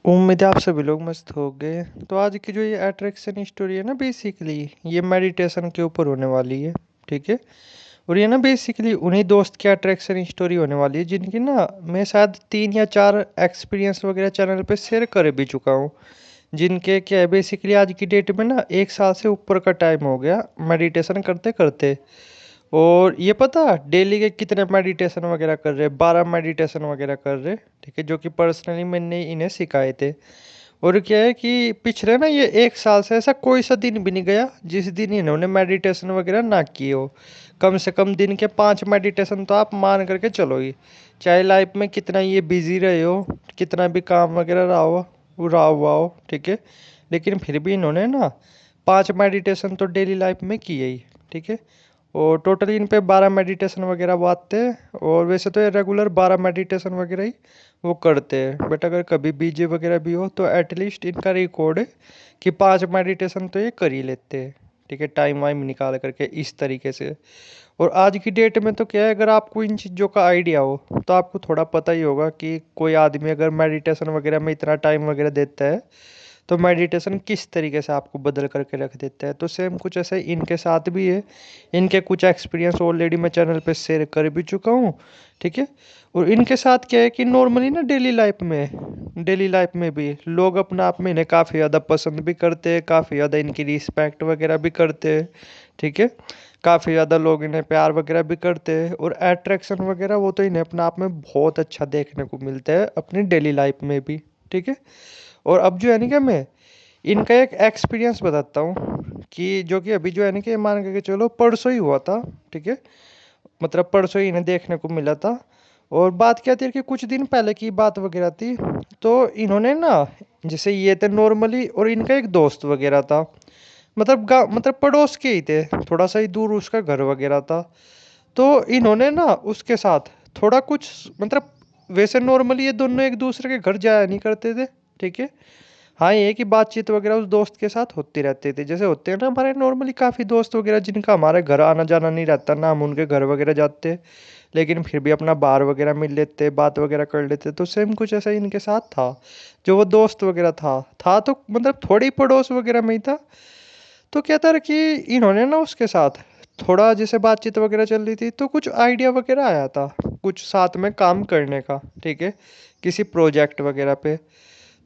उम्मीद है आप सभी लोग मस्त हो गए। तो आज की जो ये अट्रैक्शन स्टोरी है ना, बेसिकली ये मेडिटेशन के ऊपर होने वाली है। ठीक है। और ये ना बेसिकली उन्हीं दोस्त की अट्रैक्शन स्टोरी होने वाली है जिनकी ना मैं शायद 3 या 4 एक्सपीरियंस वगैरह चैनल पे शेयर कर भी चुका हूँ। जिनके क्या है, बेसिकली आज की डेट में ना 1 साल से ऊपर का टाइम हो गया मेडिटेशन करते करते। और ये पता डेली के कितने मेडिटेशन वगैरह कर रहे, 12 मेडिटेशन वगैरह कर रहे। ठीक है, जो कि पर्सनली मैंने इन्हें सिखाए थे। और क्या है कि पिछले ना ये 1 साल से ऐसा कोई सा दिन भी नहीं गया जिस दिन इन्होंने मेडिटेशन वगैरह ना किए हो। कम से कम दिन के 5 मेडिटेशन तो आप मान करके चलो ही। चाहे लाइफ में कितना ये बिजी रहे हो, कितना भी काम वगैरह रहा हुआ हो। ठीक है। लेकिन फिर भी इन्होंने ना 5 मेडिटेशन तो डेली लाइफ में किए ही। ठीक है। और टोटली इन पे 12 मेडिटेशन वगैरह वो आते हैं। और वैसे तो ये रेगुलर 12 मेडिटेशन वगैरह ही वो करते हैं, बट अगर कभी बीजे वगैरह भी हो तो एटलीस्ट इनका रिकॉर्ड है कि 5 मेडिटेशन तो ये कर ही लेते हैं। ठीक है, टाइम वाइम निकाल करके इस तरीके से। और आज की डेट में तो क्या है, अगर आपको इन चीज़ों का आइडिया हो तो आपको थोड़ा पता ही होगा कि कोई आदमी अगर मेडिटेशन वगैरह में इतना टाइम वगैरह देता है तो मेडिटेशन किस तरीके से आपको बदल करके रख देता है। तो सेम कुछ ऐसा ही इनके साथ भी है। इनके कुछ एक्सपीरियंस ऑलरेडी मैं चैनल पे शेयर कर भी चुका हूँ। ठीक है। और इनके साथ क्या है कि नॉर्मली ना डेली लाइफ में भी लोग अपना आप में इन्हें काफ़ी ज़्यादा पसंद भी करते हैं, काफ़ी ज़्यादा इनकी रिस्पेक्ट वगैरह भी करते हैं। ठीक है। काफ़ी ज़्यादा लोग इन्हें प्यार वगैरह भी करते हैं, और अट्रैक्शन वगैरह वो तो इन्हें अपना आप में बहुत अच्छा देखने को मिलता है अपनी डेली लाइफ में भी। ठीक है। और अब जो है ना, क्या मैं इनका एक एक्सपीरियंस बताता हूँ कि जो कि अभी जो है ना कि मान के चलो परसों ही हुआ था। ठीक है। मतलब परसों ही इन्हें देखने को मिला था। और बात क्या थी कि कुछ दिन पहले की बात वगैरह थी। तो इन्होंने ना, जैसे ये थे नॉर्मली, और इनका एक दोस्त वगैरह था। मतलब मतलब पड़ोस के ही थे, थोड़ा सा ही दूर उसका घर वगैरह था। तो इन्होंने ना उसके साथ थोड़ा कुछ, मतलब वैसे नॉर्मली ये दोनों एक दूसरे के घर जाया नहीं करते थे। ठीक है। हाँ, ये है कि बातचीत वगैरह उस दोस्त के साथ होती रहती थी, जैसे होते हैं ना हमारे नॉर्मली काफ़ी दोस्त वगैरह जिनका हमारे घर आना जाना नहीं रहता ना, हम उनके घर वगैरह जाते। लेकिन फिर भी अपना बाहर वगैरह मिल लेते, बात वगैरह कर लेते। तो सेम कुछ ऐसा ही इनके साथ था। जो वो दोस्त वगैरह था तो मतलब थोड़ी पड़ोस वगैरह में ही था। तो क्या था कि इन्होंने ना उसके साथ थोड़ा जैसे बातचीत वगैरह चल रही थी तो कुछ आइडिया वगैरह आया था कुछ साथ में काम करने का। ठीक है। किसी प्रोजेक्ट वगैरह पे।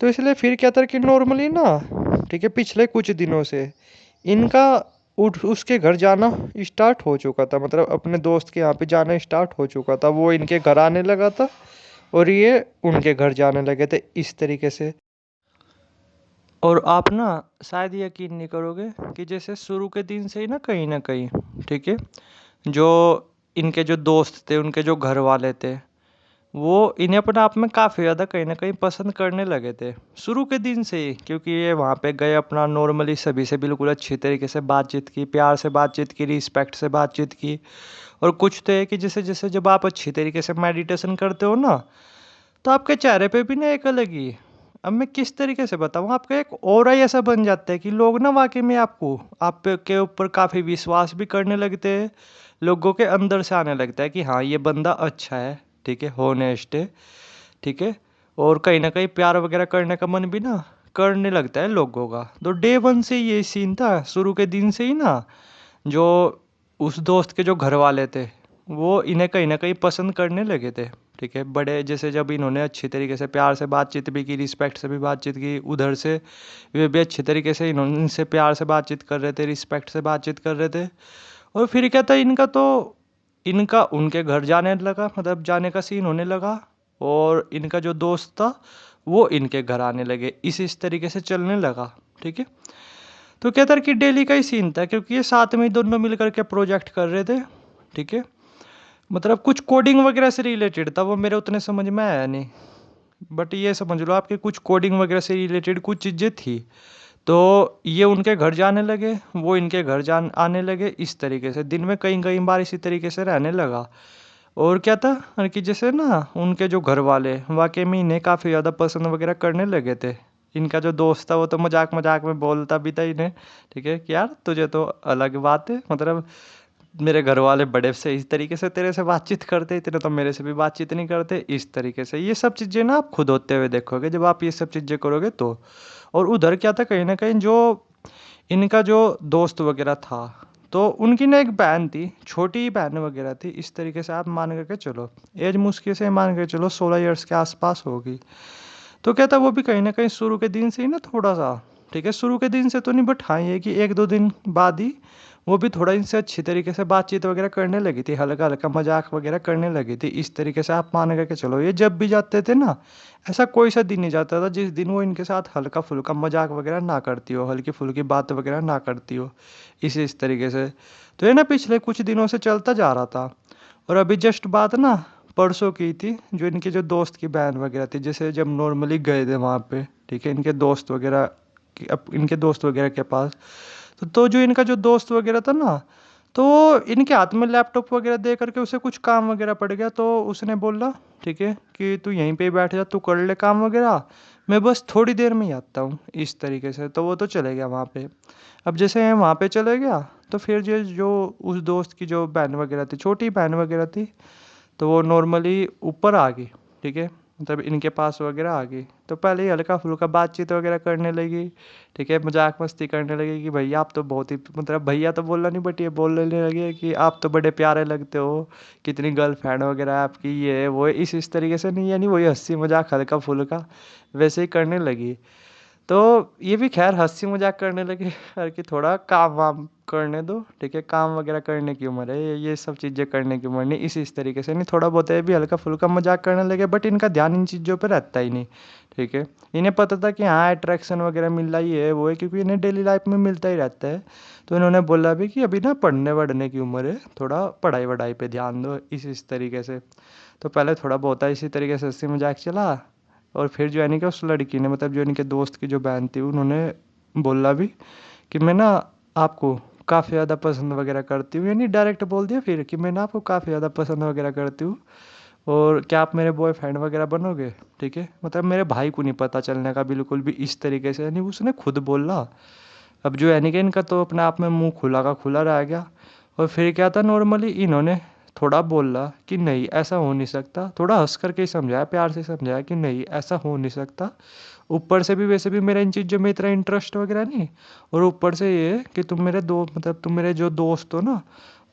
तो इसलिए फिर क्या था कि नॉर्मली ना, ठीक है, पिछले कुछ दिनों से इनका उठ उसके घर जाना स्टार्ट हो चुका था, मतलब अपने दोस्त के यहाँ पे जाना स्टार्ट हो चुका था। वो इनके घर आने लगा था और ये उनके घर जाने लगे थे इस तरीके से। और आप ना शायद यकीन नहीं करोगे कि जैसे शुरू के दिन से ही ना कहीं, ठीक है, जो इनके जो दोस्त थे, उनके जो घर वाले थे, वो इन्हें अपने आप में काफ़ी ज़्यादा कहीं ना कहीं पसंद करने लगे थे शुरू के दिन से ही। क्योंकि ये वहाँ पे गए, अपना नॉर्मली सभी से बिल्कुल अच्छी तरीके से बातचीत की, प्यार से बातचीत की, रिस्पेक्ट से बातचीत की। और कुछ तो है कि जैसे जैसे जब आप अच्छी तरीके से मेडिटेशन करते हो ना, तो आपके चेहरे पे भी ना एक अलग ही, अब मैं किस तरीके से बताऊँ, आपका एक ऑरा ही ऐसा बन जाता है कि लोग ना वाकई में आपको, आप के ऊपर काफ़ी विश्वास भी करने लगते हैं। लोगों के अंदर से आने लगता है कि हाँ, ये बंदा अच्छा है, ठीक है, होनेस्ट है। ठीक है। और कहीं ना कहीं प्यार वगैरह करने का मन भी ना करने लगता है लोगों का। तो डे वन से ये सीन था, शुरू के दिन से ही ना, जो उस दोस्त के जो घर वाले थे, वो इन्हें कहीं ना कहीं पसंद करने लगे थे। ठीक है। बड़े जैसे जब इन्होंने अच्छी तरीके से प्यार से बातचीत भी की, रिस्पेक्ट से भी बातचीत की, उधर से वे भी अच्छी तरीके से इन्होंने इनसे प्यार से बातचीत कर रहे थे, रिस्पेक्ट से बातचीत कर रहे थे। और फिर क्या था, इनका उनके घर जाने लगा, मतलब जाने का सीन होने लगा। और इनका जो दोस्त था वो इनके घर आने लगे, इस तरीके से चलने लगा। ठीक है। तो क्या था कि डेली का ही सीन था, क्योंकि ये साथ में ही दोनों मिल करके प्रोजेक्ट कर रहे थे। ठीक है। मतलब कुछ कोडिंग वगैरह से रिलेटेड था, वो मेरे उतने समझ में आया नहीं। बट ये समझ लो आपके कुछ कोडिंग वगैरह से रिलेटेड कुछ चीज़ें थी। तो ये उनके घर जाने लगे, वो इनके घर जान आने लगे, इस तरीके से दिन में कई कई बार इसी तरीके से रहने लगा। और क्या था कि जैसे ना उनके जो घर वाले वाकई में इन्हें काफ़ी ज़्यादा पसंद वगैरह करने लगे थे। इनका जो दोस्त था वो तो मजाक मजाक में बोलता भी था इन्हें, ठीक है, कि यार तुझे तो अलग बात है, मतलब मेरे घर वाले बड़े से इस तरीके से तेरे से बातचीत करते, इतने तो मेरे से भी बातचीत नहीं करते इस तरीके से। ये सब चीज़ें ना आप खुद होते हुए देखोगे जब आप ये सब चीज़ें करोगे तो। और उधर क्या था, कहीं ना कहीं जो इनका जो दोस्त वगैरह था, तो उनकी ना एक बहन थी, छोटी ही बहन वगैरह थी, इस तरीके से आप मान करके चलो। एज मुश्किल से मान के चलो 16 ईयर्स के आसपास होगी। तो क्या था, वो भी कहीं ना कहीं शुरू के दिन से ही ना थोड़ा सा, ठीक है, शुरू के दिन से तो नहीं, बट हाँ ये कि एक दो दिन बाद ही वो भी थोड़ा इनसे अच्छी तरीके से बातचीत वगैरह करने लगी थी, हल्का हल्का मजाक वगैरह करने लगी थी। इस तरीके से आप मान करके चलो, ये जब भी जाते थे ना, ऐसा कोई सा दिन नहीं जाता था जिस दिन वो इनके साथ हल्का फुल्का मजाक वगैरह ना करती हो, हल्की फुल्की बात वगैरह ना करती हो, इस तरीके से। तो ये ना पिछले कुछ दिनों से चलता जा रहा था। और अभी जस्ट बात ना परसों की थी, जो इनके जो दोस्त की बहन वगैरह थी, जैसे जब नॉर्मली गए थे वहाँ पे, ठीक है, इनके दोस्त वगैरह अब इनके दोस्त वगैरह के पास। तो जो इनका जो दोस्त वगैरह था ना, तो इनके हाथ में लैपटॉप वगैरह दे करके उसे कुछ काम वगैरह पड़ गया, तो उसने बोला ठीक है कि तू यहीं पे ही बैठ जा, तू कर ले काम वगैरह, मैं बस थोड़ी देर में ही आता हूँ, इस तरीके से। तो वो तो चले गया वहाँ पे। अब जैसे वहाँ पे चले गया, तो फिर जो जो उस दोस्त की जो बहन वगैरह थी, छोटी बहन वगैरह थी, तो वो नॉर्मली ऊपर आ गई, ठीक है, मतलब इनके पास वगैरह आ गई। तो पहले ही हल्का फुल्का बातचीत वगैरह करने लगी, ठीक है, मजाक मस्ती करने लगी कि भैया आप तो बहुत ही, मतलब भैया तो बोलना नहीं, बट ये बोलने लगे कि आप तो बड़े प्यारे लगते हो, कितनी गर्लफ्रेंड वगैरह है आपकी, ये है, वो है, इस तरीके से नहीं, यानी वही हंसी मजाक हल्का फुल्का वैसे ही करने लगी। तो ये भी खैर हंसी मजाक करने लगे यार कि थोड़ा काम वाम करने दो, ठीक है, काम वगैरह करने की उम्र है, ये सब चीज़ें करने की उम्र नहीं, इस तरीके से नहीं, थोड़ा बहुत है भी हल्का फुल्का मजाक करने लगे, बट इनका ध्यान इन चीज़ों पे रहता ही नहीं, ठीक है। इन्हें पता था कि हाँ अट्रैक्शन वगैरह मिल रहा ही है, वो है, क्योंकि इन्हें डेली लाइफ में मिलता ही रहता है। तो इन्होंने बोला भी कि अभी ना पढ़ने वढ़ने की उम्र है, थोड़ा पढ़ाई वढ़ाई पे ध्यान दो, इस तरीके से। तो पहले थोड़ा बहुत इसी तरीके से हंसी मजाक चला। और फिर जो है नहीं कि उस लड़की ने, मतलब जो इनके दोस्त की जो बहन थी, उन्होंने बोला भी कि मैं ना आपको काफ़ी ज़्यादा पसंद वगैरह करती हूँ, यानी डायरेक्ट बोल दिया फिर कि मैं ना आपको काफ़ी ज़्यादा पसंद वगैरह करती हूँ, और क्या आप मेरे बॉयफ्रेंड वगैरह बनोगे, ठीक है, मतलब मेरे भाई को नहीं पता चलने का बिल्कुल भी, इस तरीके से, यानी उसने खुद बोला। अब जो यानी कि इनका तो अपने आप में मुंह खुला का खुला रह गया। और फिर क्या था, नॉर्मली इन्होंने थोड़ा बोला कि नहीं ऐसा हो नहीं सकता, थोड़ा हंस करके ही समझाया, प्यार से समझाया कि नहीं ऐसा हो नहीं सकता, ऊपर से भी वैसे भी मेरा इन चीज़ों में इतना इंटरेस्ट वगैरह नहीं, और ऊपर से ये कि तुम मेरे दो, मतलब तुम मेरे जो दोस्त हो ना,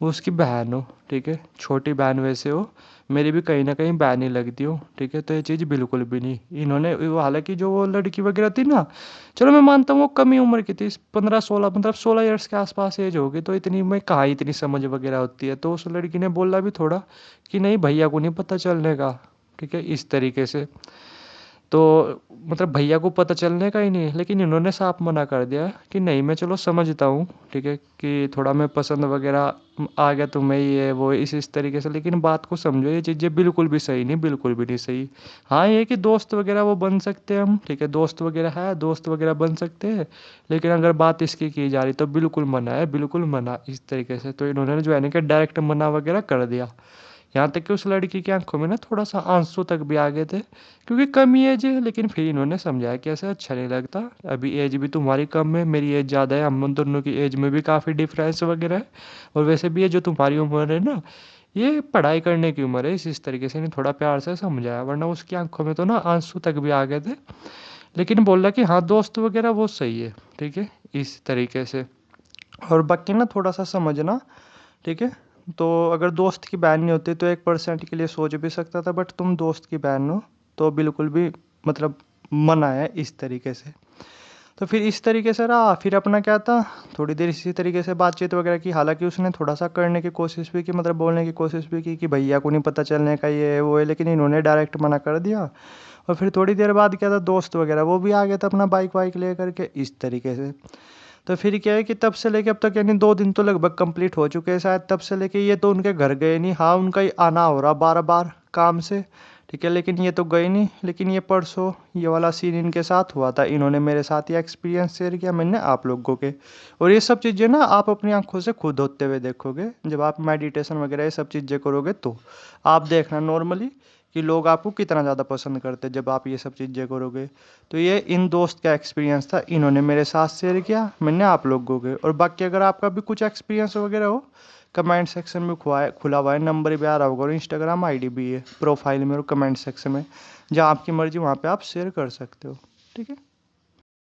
वो उसकी बहन हो, ठीक है, छोटी बहन वैसे हो, मेरी भी कहीं ना कहीं बहन ही लगती हो, ठीक है। तो ये चीज़ बिल्कुल भी नहीं इन्होंने हालांकि जो वो लड़की वगैरह थी ना, चलो मैं मानता हूँ वो कम ही उम्र की थी, 15 16, मतलब 16 ईयर्स के आसपास एज होगी, तो इतनी में कहाँ इतनी समझ वगैरह होती है। तो उस लड़की ने बोला भी थोड़ा कि नहीं भैया को नहीं पता चलने का, ठीक है, इस तरीके से। तो मतलब भैया को पता चलने का ही नहीं, लेकिन इन्होंने साफ मना कर दिया कि नहीं मैं चलो समझता हूँ, ठीक है, कि थोड़ा मैं पसंद वगैरह आ गया तुम्हें, ये वो इस तरीके से, लेकिन बात को समझो, ये चीज़ें बिल्कुल भी सही नहीं, बिल्कुल भी नहीं सही। हाँ ये कि दोस्त वगैरह वो बन सकते हैं हम, ठीक है, दोस्त वगैरह है, दोस्त वगैरह बन सकते हैं, लेकिन अगर बात इसकी की जा रही तो बिल्कुल मना है, बिल्कुल मना, इस तरीके से। तो इन्होंने जो है ना कि डायरेक्ट मना वगैरह कर दिया। यहाँ तक कि उस लड़की की आंखों में ना थोड़ा सा आंसू तक भी आ गए थे, क्योंकि कम ही एज है, लेकिन फिर इन्होंने समझाया कि ऐसा अच्छा नहीं लगता, अभी एज भी तुम्हारी कम है, मेरी एज ज़्यादा है, हम दोनों की एज में भी काफ़ी डिफरेंस वगैरह है, और वैसे भी ये जो तुम्हारी उम्र है ना, ये पढ़ाई करने की उम्र है, इस तरीके से नहीं, थोड़ा प्यार से समझाया, वरना उसकी आंखों में तो ना आंसू तक भी आ गए थे। लेकिन बोला कि हाँ दोस्त वगैरह वो सही है, ठीक है, इस तरीके से। और बाकी ना थोड़ा सा समझना, ठीक है। तो अगर दोस्त की बहन नहीं होती तो 1% के लिए सोच भी सकता था, बट तुम दोस्त की बहन हो, तो बिल्कुल भी, मतलब मना है, इस तरीके से। तो फिर इस तरीके से रहा, फिर अपना क्या था, थोड़ी देर इसी तरीके से बातचीत वगैरह की, हालांकि उसने थोड़ा सा करने की कोशिश भी की, मतलब बोलने की कोशिश भी की कि भैया को नहीं पता चलने का, ये है वो है, लेकिन इन्होंने डायरेक्ट मना कर दिया। और फिर थोड़ी देर बाद क्या था, दोस्त वगैरह वो भी आ गया था अपना बाइक वाइक ले करके, इस तरीके से। तो फिर क्या है कि तब से लेके अब तक, यानी 2 दिन तो लगभग कंप्लीट हो चुके हैं शायद, तब से लेके ये तो उनके घर गए नहीं, हाँ उनका ही आना हो रहा बार बार काम से, ठीक है, लेकिन ये तो गए नहीं। लेकिन ये परसों ये वाला सीन इनके साथ हुआ था, इन्होंने मेरे साथ ये एक्सपीरियंस शेयर किया, मैंने आप लोगों के। और ये सब चीज़ें ना आप अपनी आंखों से खुद होते हुए देखोगे, जब आप मेडिटेशन वगैरह ये सब चीज़ें करोगे, तो आप देखना नॉर्मली कि लोग आपको कितना ज़्यादा पसंद करते हैं जब आप ये सब चीज़ें करोगे। तो ये इन दोस्त का एक्सपीरियंस था, इन्होंने मेरे साथ शेयर किया, मैंने आप लोगों के। और बाकी अगर आपका भी कुछ एक्सपीरियंस वगैरह हो, कमेंट सेक्शन में खुला हुआ है, नंबर भी आ रहा होगा और इंस्टाग्राम आईडी भी है प्रोफाइल में और कमेंट सेक्शन में, जहाँ आपकी मर्जी वहाँ पे आप शेयर कर सकते हो। ठीक है।